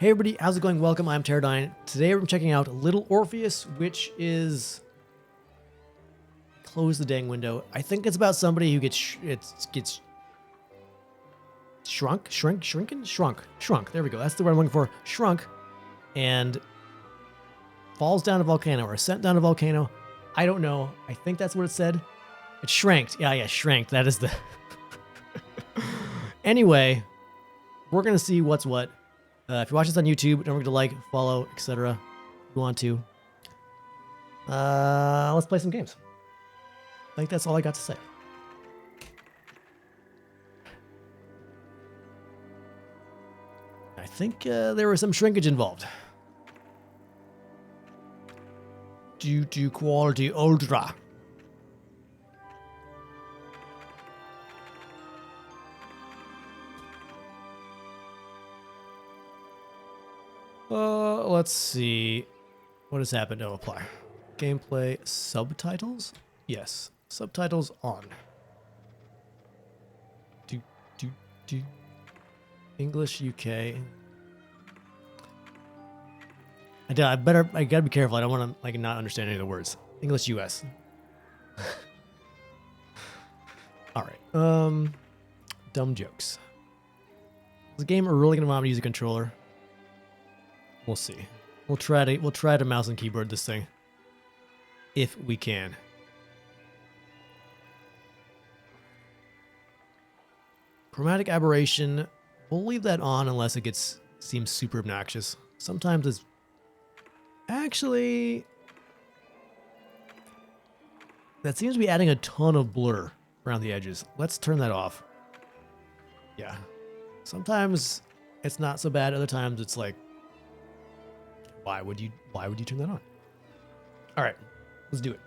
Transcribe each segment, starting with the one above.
Hey everybody, how's it going? Welcome, I'm TerradyneOnline. Today we're checking out Little Orpheus, which is... Close the dang window. I think it's about somebody who gets shrunk. There we go. That's the word I'm looking for. Shrunk. And falls down a volcano or sent down a volcano. I don't know. I think that's what it said. It shranked. Yeah, shranked. That is the... Anyway, we're going to see what's what. If you're watching this on YouTube, don't forget to like, follow, etc. If you want to. Let's play some games. I think that's all I got to say. I think there was some shrinkage involved. Due to quality ultra. Let's see. What has happened? Oh, apply. Gameplay subtitles? Yes. Subtitles on. English UK. I gotta be careful. I don't want to not understand any of the words. English US. All right. Dumb jokes. Is the game really gonna want me to use a controller? We'll see. We'll try to mouse and keyboard this thing if we can. Chromatic aberration. We'll leave that on unless it seems super obnoxious. Sometimes it's actually that seems to be adding a ton of blur around the edges. Let's turn that off. Yeah. Sometimes it's not so bad. Other times it's like, why would you turn that on? All right, let's do it.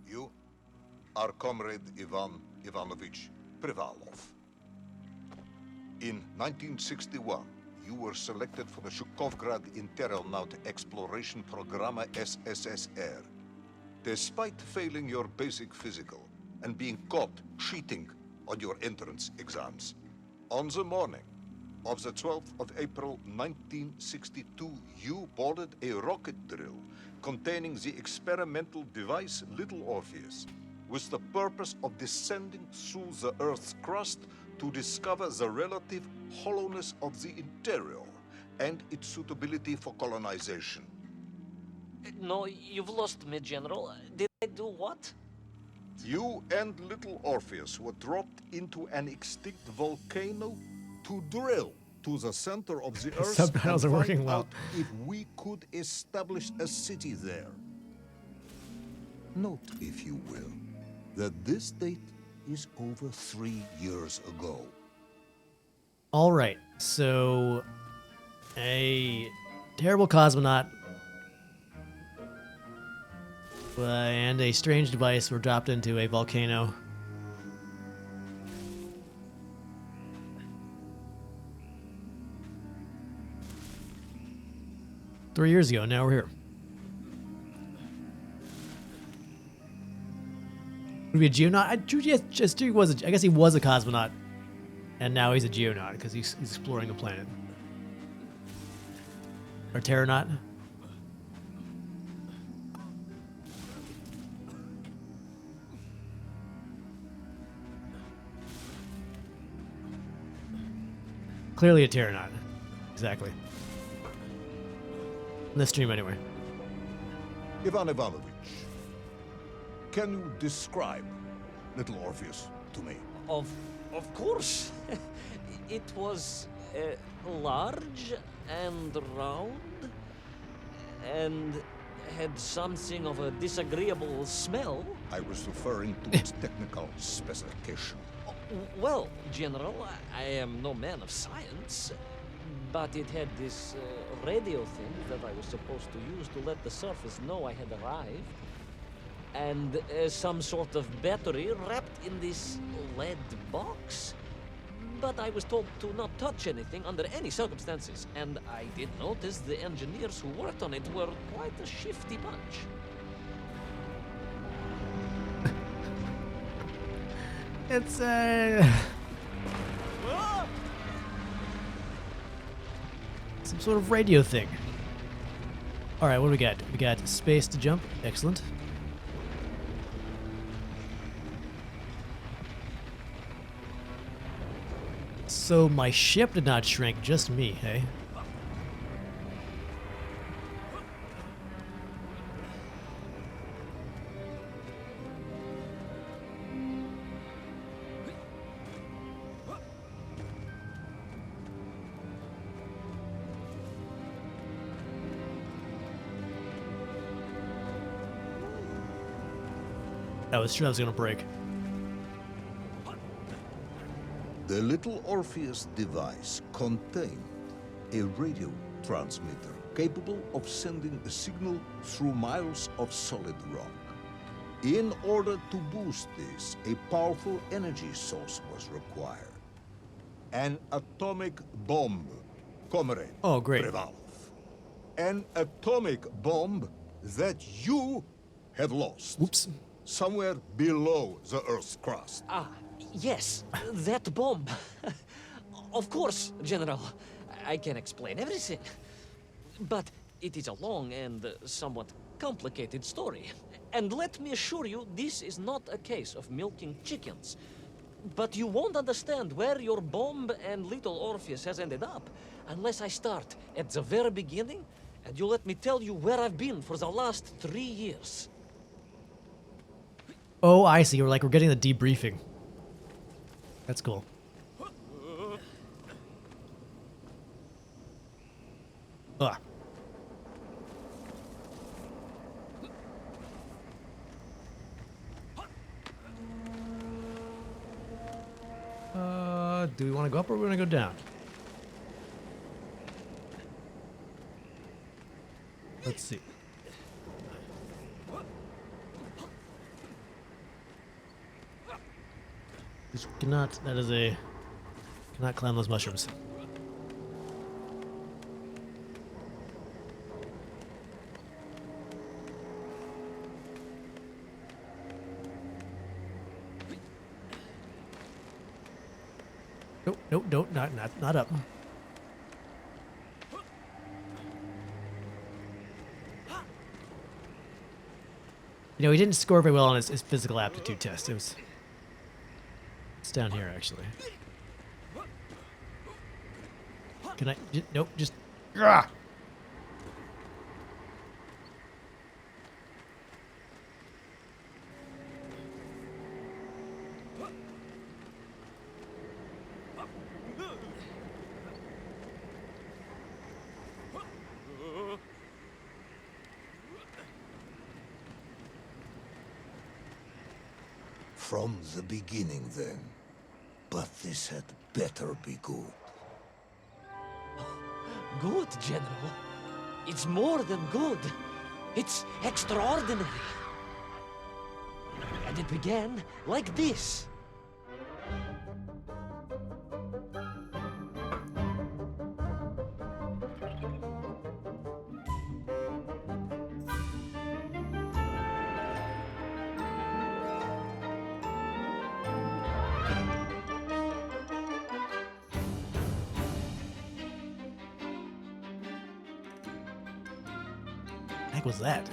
You are Comrade Ivan Ivanovich Privalov. In 1961, you were selected for the Shukovgrad Interalnaut Exploration Program SSSR. Despite failing your basic physical and being caught cheating on your entrance exams, on the morning of the 12th of April 1962, you boarded a rocket drill containing the experimental device Little Orpheus, with the purpose of descending through the Earth's crust to discover the relative hollowness of the interior and its suitability for colonization. No, you've lost me, General. Did I do what? You and Little Orpheus were dropped into an extinct volcano to drill to the center of the Earth Subtitles are and working find well. out if we could establish a city there. Note, if you will, that this date is over 3 years ago. All right, so a terrible cosmonaut and a strange device were dropped into a volcano. Three years ago, now we're here. Would be a geonaut? I guess he was a cosmonaut, and now he's a geonaut because he's exploring the planet. Or terranaut. Clearly a terranaut. Exactly. In this stream, anyway. Ivan Ivanovich, can you describe Little Orpheus to me? Of course. It was large and round and had something of a disagreeable smell. I was referring to its technical specification. Well, General, I am no man of science, but it had this radio thing that I was supposed to use to let the surface know I had arrived, and some sort of battery wrapped in this lead box. But I was told to not touch anything under any circumstances, and I did notice the engineers who worked on it were quite a shifty bunch. It's some sort of radio thing. All right, what do we got? We got space to jump. Excellent. So my ship did not shrink, just me, hey? I was sure I was gonna break. The little Orpheus device contained a radio transmitter capable of sending a signal through miles of solid rock. In order to boost this, a powerful energy source was required. An atomic bomb, comrade. Oh, great. Prevalov. An atomic bomb that you have lost. Oops. Somewhere below the Earth's crust. Ah, yes, that bomb. Of course, General. I can explain everything. But it is a long and somewhat complicated story. And let me assure you, this is not a case of milking chickens. But you won't understand where your bomb and little Orpheus has ended up unless I start at the very beginning and you let me tell you where I've been for the last 3 years. Oh, I see. We're getting the debriefing. That's cool. Ugh. Do we want to go up or we want to go down? Let's see. Just cannot. That is a. Cannot climb those mushrooms. Nope, nope, nope, not up. You know, he didn't score very well on his physical aptitude test. It's down here, actually. Can I? Nope, just. Ugh! From the beginning, then. But this had better be good. Good, General. It's more than good. It's extraordinary. And it began like this. The heck was that?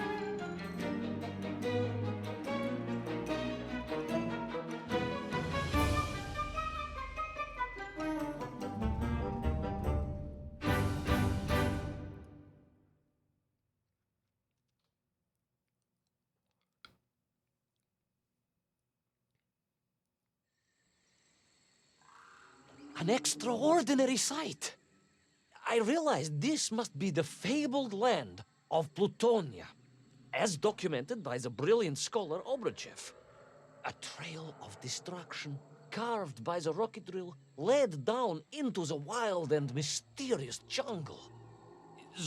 An extraordinary sight. I realized this must be the fabled land of Plutonia, as documented by the brilliant scholar Obruchev. A trail of destruction carved by the rocket drill led down into the wild and mysterious jungle.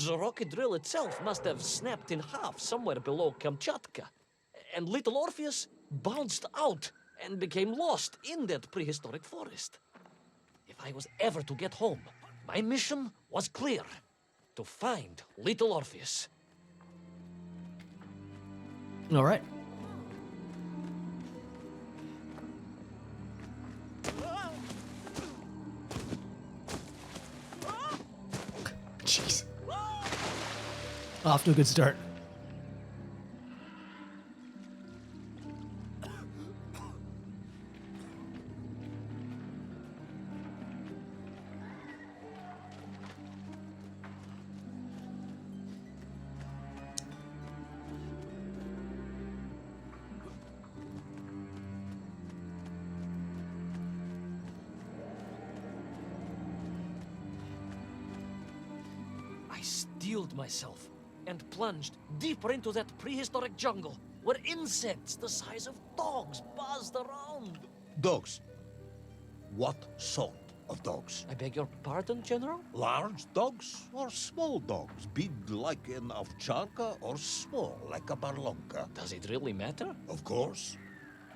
The rocket drill itself must have snapped in half somewhere below Kamchatka, and little Orpheus bounced out and became lost in that prehistoric forest. If I was ever to get home, my mission was clear: to find little Orpheus. All right. Off to a good start. I steeled myself and plunged deeper into that prehistoric jungle where insects the size of dogs buzzed around. Dogs. What sort of dogs? I beg your pardon, General? Large dogs or small dogs? Big like an ovcharka or small like a barlonka? Does it really matter? Of course.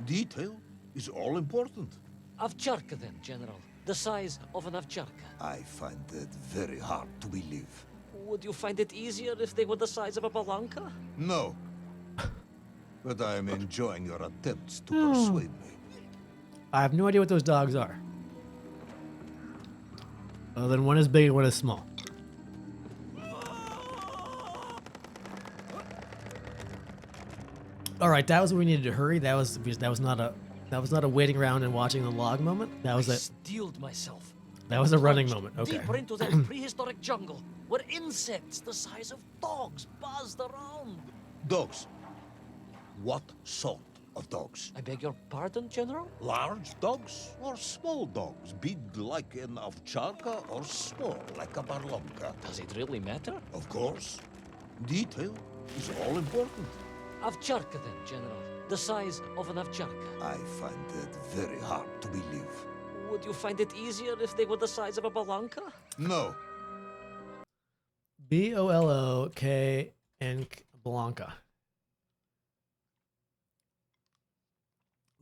Detail is all important. Ovcharka then, General. The size of an ovcharka. I find that very hard to believe. Would you find it easier if they were the size of a balanka? No. But I am enjoying your attempts to persuade me. I have no idea what those dogs are. Other than one is big and one is small. All right, that was where we needed to hurry. That was not a waiting around and watching the log moment. That was I a steeled myself. that was a running Plunged moment. Okay. Deeper into that prehistoric jungle where insects the size of dogs buzzed around. Dogs. What sort of dogs? I beg your pardon, General? Large dogs or small dogs? Big like an ovcharka or small like a barlonka? Does it really matter? Of course. Detail is all important. Ovcharka then, General. The size of an ovcharka. I find that very hard to believe. Would you find it easier if they were the size of a balanka? No. Bolok and Blanca.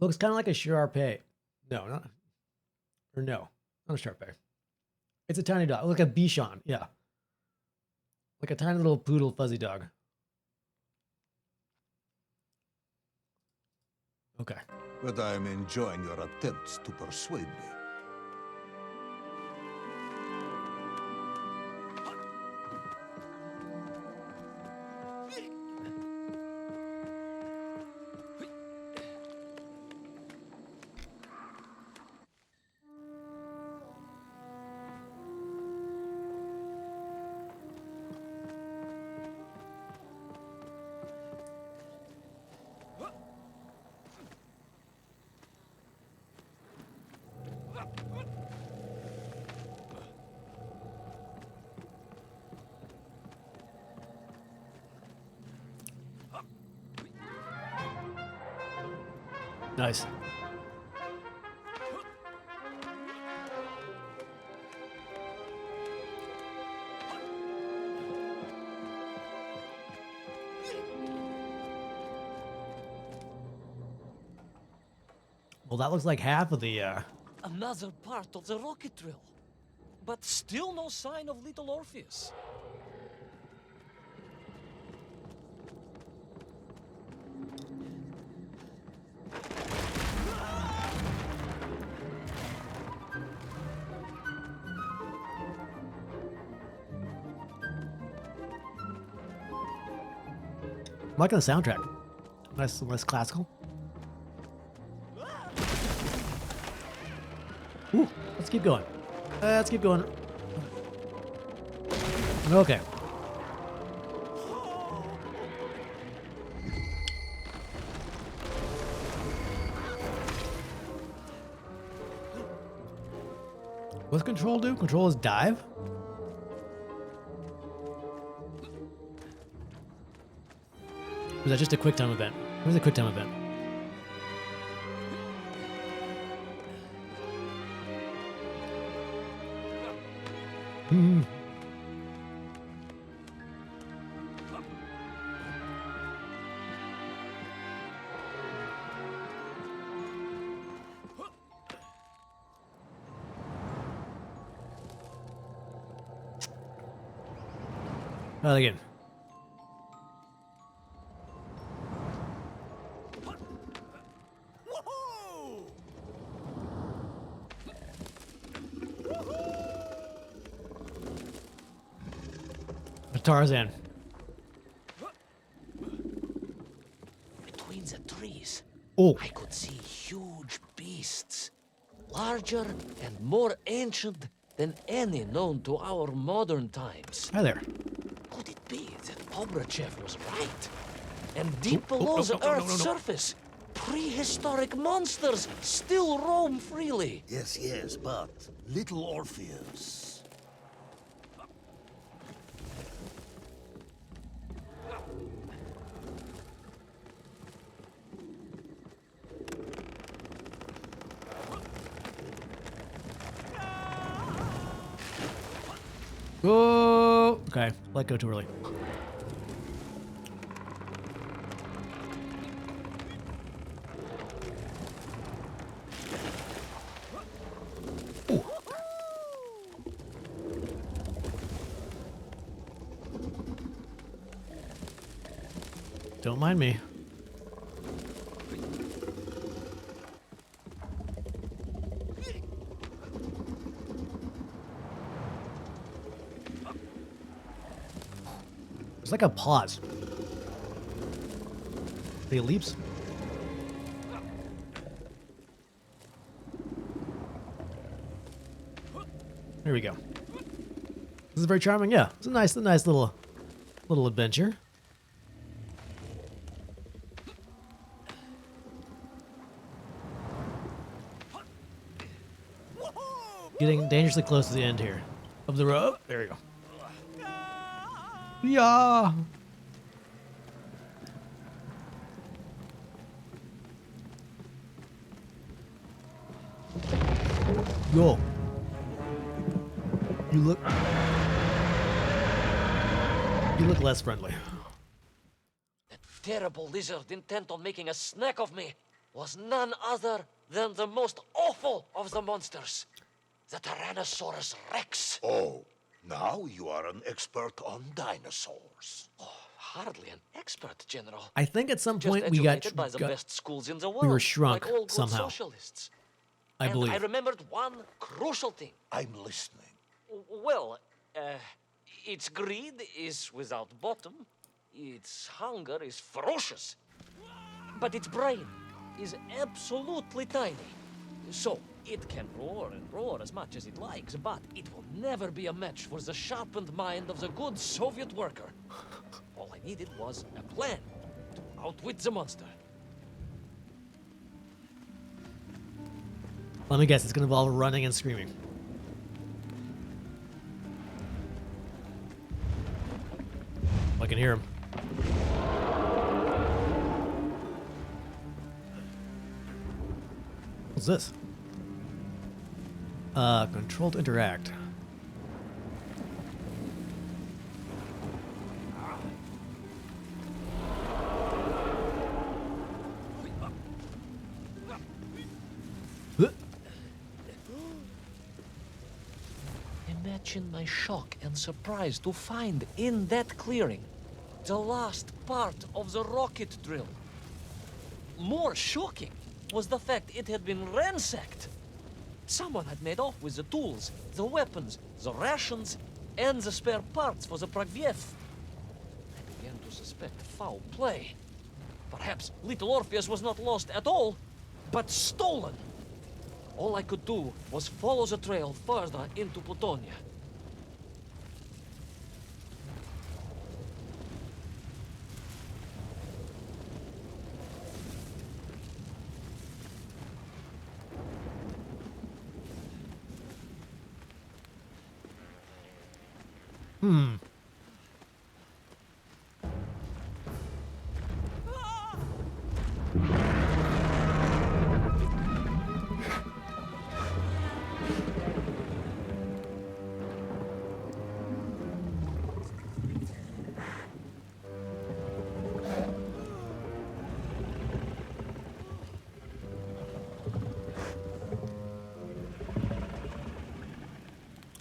Looks kind of like a Sharpei. No, not a Sharpei. It's a tiny dog, like a Bichon. Yeah, like a tiny little poodle fuzzy dog. Okay. But I am enjoying your attempts to persuade me. Nice. Well, that looks like half of the, Another part of the rocket drill. But still no sign of little Orpheus. I'm liking the soundtrack. Nice, less classical. Ooh, let's keep going. Let's keep going. Okay. What's control do? Control is dive? Or is that just a quick time event? What is a quick time event? Hmm. Again. Tarzan. the trees, Oh, I could see huge beasts, larger and more ancient than any known to our modern times. hi there. Could it be that Obrachev was right? And deep Oh, below no, the no, no, no, Earth's no, no. surface, prehistoric monsters still roam freely. Yes, but little Orpheus. Oh, okay. Let go too early. Ooh. Don't mind me. It's like a pause. He leaps. There we go. This is very charming. Yeah, it's a nice little adventure. Getting dangerously close to the end here of the road. There we go. Yeah. Yo. You look less friendly. That terrible lizard intent on making a snack of me was none other than the most awful of the monsters, the Tyrannosaurus Rex. Oh, now you are an expert on dinosaurs. Hardly an expert, General. I think at some Just point we got, educated by the best schools in the world. we were shrunk like all good somehow. socialists. I And believe. I remembered one crucial thing. I'm listening. Well, its greed is without bottom, its hunger is ferocious, but its brain is absolutely tiny. So, it can roar and roar as much as it likes, but it will never be a match for the sharpened mind of the good Soviet worker. All I needed was a plan to outwit the monster. Let me guess, it's gonna involve running and screaming. I can hear him. What's this? Control to interact. Huh? Imagine my shock and surprise to find in that clearing the last part of the rocket drill. More shocking was the fact it had been ransacked. Someone had made off with the tools, the weapons, the rations, and the spare parts for the Pragviev. I began to suspect foul play. Perhaps little Orpheus was not lost at all, but stolen. All I could do was follow the trail further into Plutonia.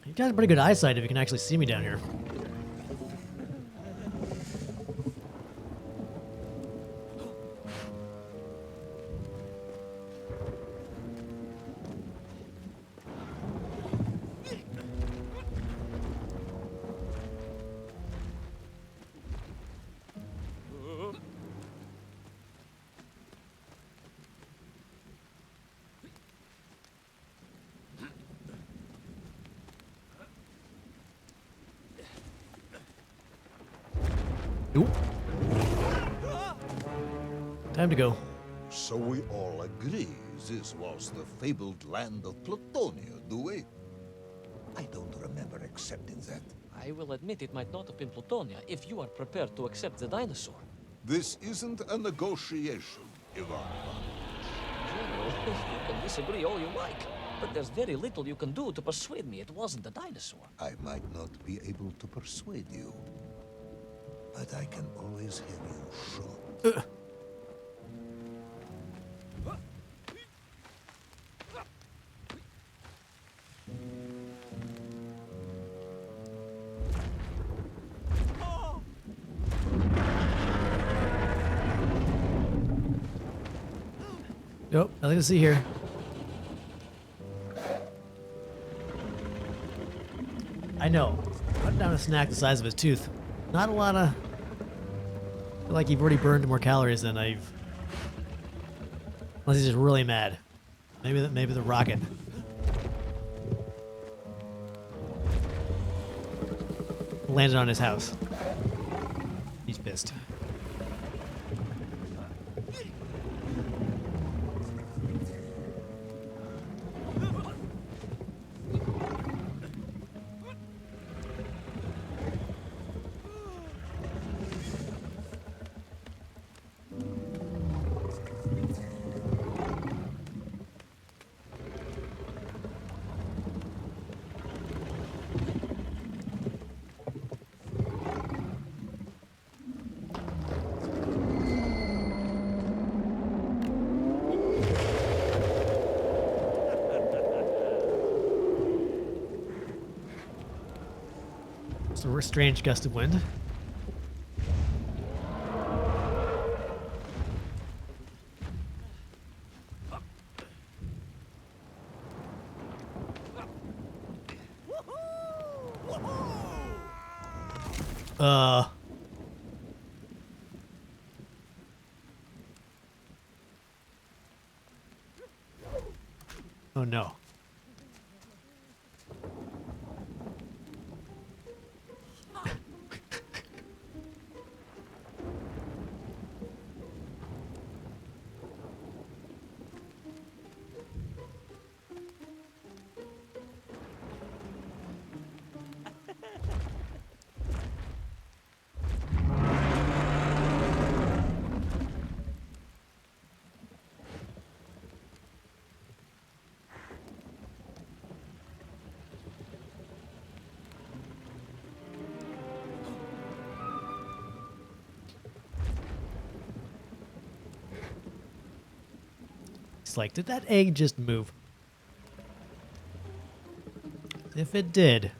You got pretty good eyesight if you can actually see me down here. Oop. Time to go. So we all agree this was the fabled land of Plutonia, do we? I don't remember accepting that. I will admit it might not have been Plutonia if you are prepared to accept the dinosaur. This isn't a negotiation, Ivan. General, you can disagree all you like, but there's very little you can do to persuade me it wasn't a dinosaur. I might not be able to persuade you, but I can always have you shot. Nope, nothing to see here. I know. Put down a snack the size of his tooth. Not a lot of... I feel like you've already burned more calories than I've... Unless he's just really mad. Maybe the rocket. Landed on his house. He's pissed. It's a strange gust of wind. Oh no. It's like, did that egg just move? If it did.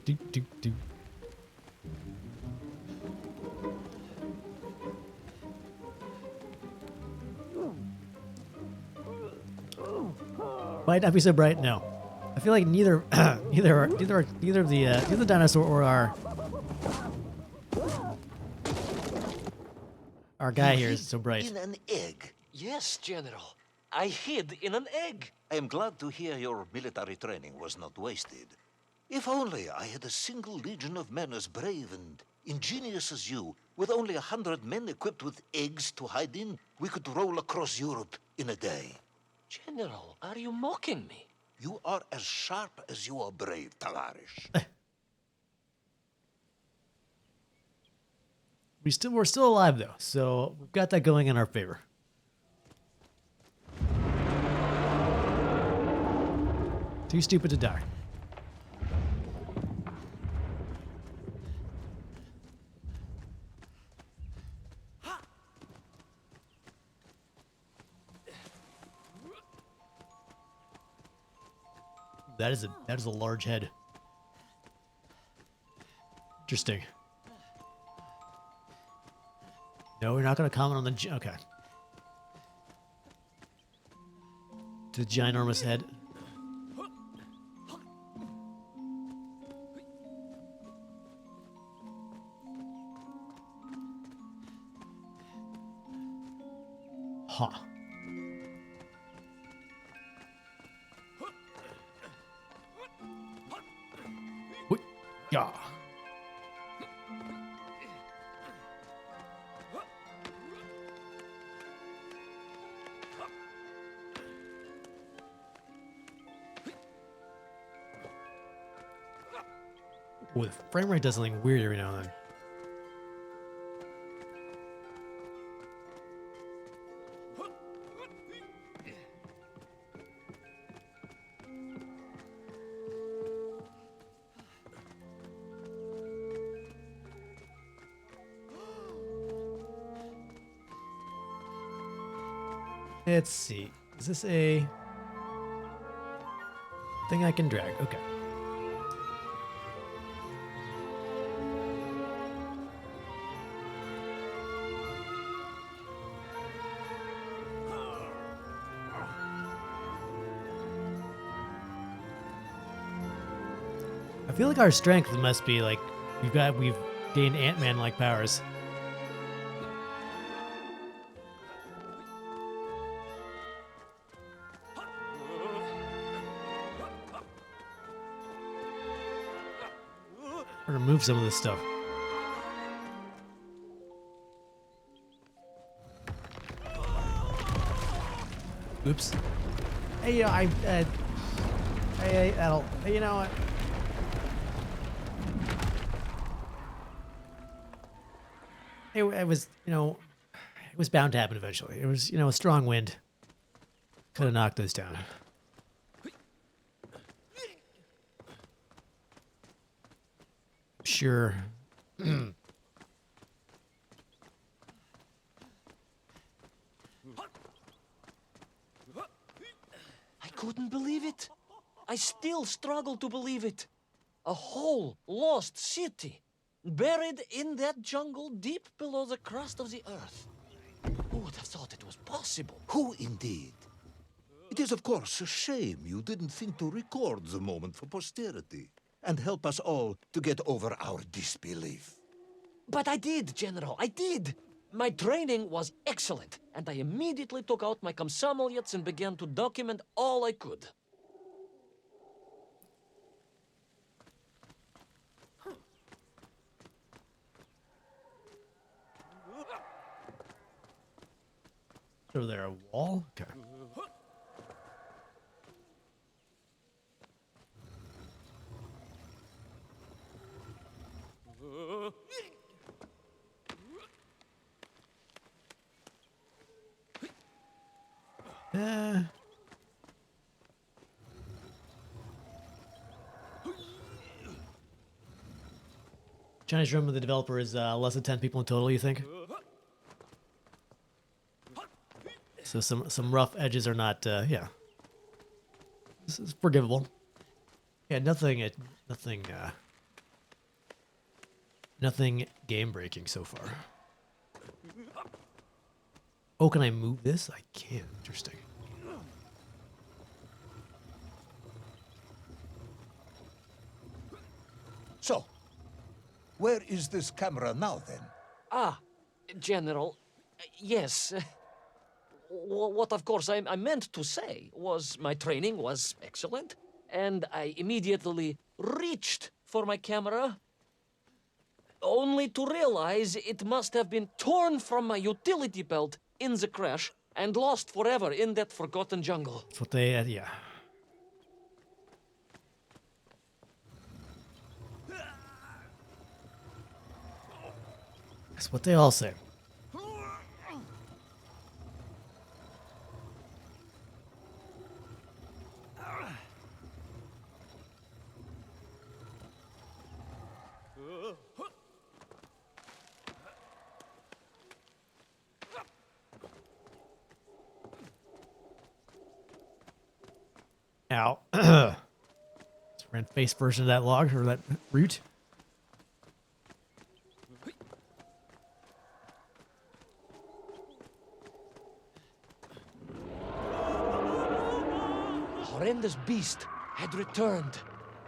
Do, do, do. Might not be so bright. No, I feel like neither neither the dinosaur or our guy You here hid is so bright. in an egg. Yes, General. I hid in an egg. I am glad to hear your military training was not wasted. If only I had a single legion of men as brave and ingenious as you, with only 100 men equipped with eggs to hide in, we could roll across Europe in a day. General, are you mocking me? You are as sharp as you are brave, Tavarish. We're still alive though, so we've got that going in our favor. Too stupid to die. That is a large head. Interesting. No, we're not going to comment on the... Okay. The ginormous head. Ha. Wait. Yeah. Oh, the frame rate does something weird every now and then. Let's see. Is this a thing I can drag? Okay. I feel like our strength must be like we've gained Ant-Man like powers. Or remove some of this stuff. Oops. Hey, hey, that'll. You know what? It was, it was bound to happen eventually. It was, a strong wind. Could have knocked those down. Sure. I couldn't believe it. I still struggle to believe it. A whole lost city, buried in that jungle deep below the crust of the earth. Who would have thought it was possible? Who indeed? It is, of course, a shame you didn't think to record the moment for posterity and help us all to get over our disbelief. But I did, General, I did. My training was excellent, and I immediately took out my komsomolets and began to document all I could. Over there, a wall? Okay. Chinese room with the developer is less than 10 people in total, you think? So some rough edges are not, yeah. This is forgivable. Yeah, nothing game-breaking so far. Oh, can I move this? I can. Interesting. So, where is this camera now, then? Ah, General, yes. What, of course, I meant to say was my training was excellent, and I immediately reached for my camera, only to realize it must have been torn from my utility belt in the crash and lost forever in that forgotten jungle. That's what they, yeah. That's what they all say. Ow. Just ran face first into that log, or that root. horrendous beast had returned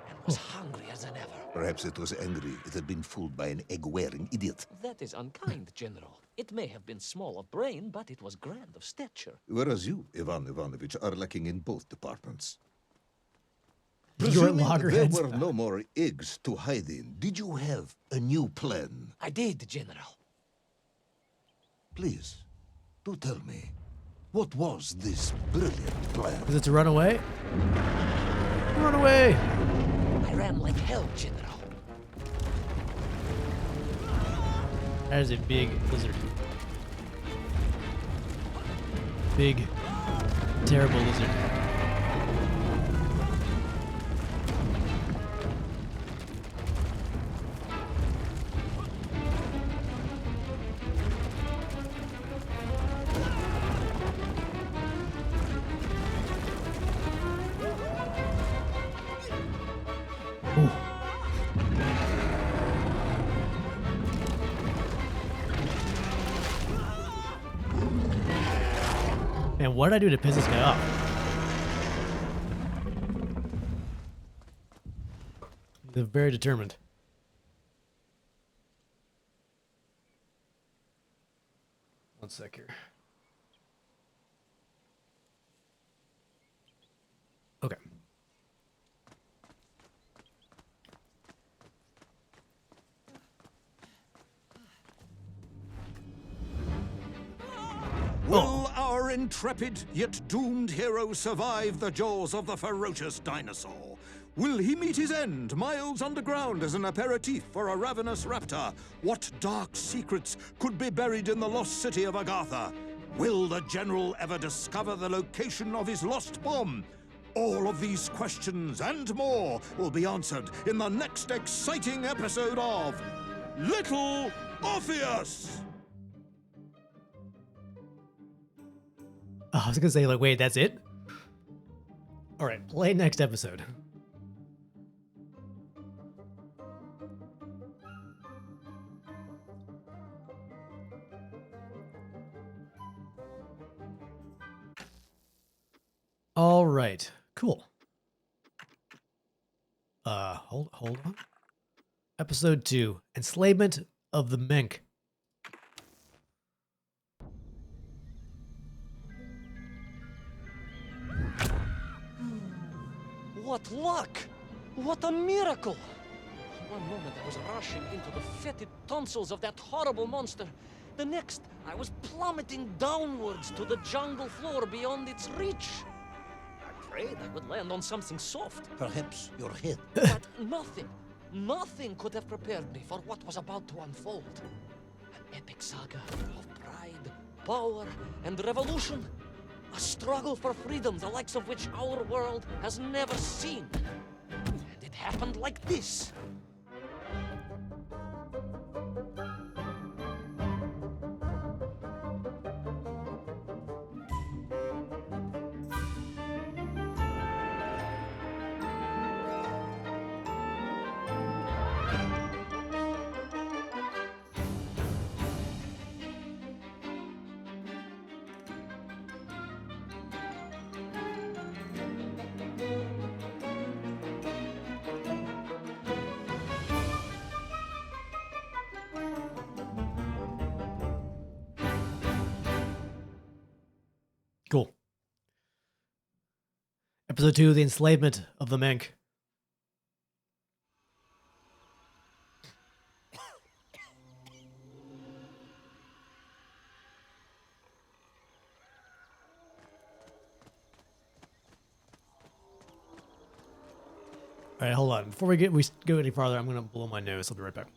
and was hungrier than ever. Perhaps it was angry it had been fooled by an egg-wearing idiot. That is unkind, General. It may have been small of brain, but it was grand of stature. Whereas you, Ivan Ivanovich, are lacking in both departments. You're Presuming there loggerheads. were no more eggs to hide in, did you have a new plan? I did, General. Please, do tell me, what was this brilliant plan? Is it to run away? Run away! I ran like hell, General. That is a big lizard. Big, terrible lizard. Ooh. Man, what did I do to piss this guy off? They're very determined. One sec here. Okay. Will our intrepid yet doomed hero survive the jaws of the ferocious dinosaur? Will he meet his end miles underground as an aperitif for a ravenous raptor? What dark secrets could be buried in the lost city of Agartha? Will the general ever discover the location of his lost bomb? All of these questions and more will be answered in the next exciting episode of Little Orpheus! Oh, I was gonna say, like, wait, that's it? Alright, play next episode. Alright, cool. Hold on. Episode 2, Enslavement of the Mink. What luck! What a miracle! One moment I was rushing into the fetid tonsils of that horrible monster. The next, I was plummeting downwards to the jungle floor beyond its reach. I prayed I would land on something soft. Perhaps your head. But nothing could have prepared me for what was about to unfold. An epic saga of pride, power, and revolution. A struggle for freedom, the likes of which our world has never seen. And it happened like this. Cool. Episode 2, The Enslavement of the Mink. All right, hold on. Before we go any farther, I'm going to blow my nose. I'll be right back.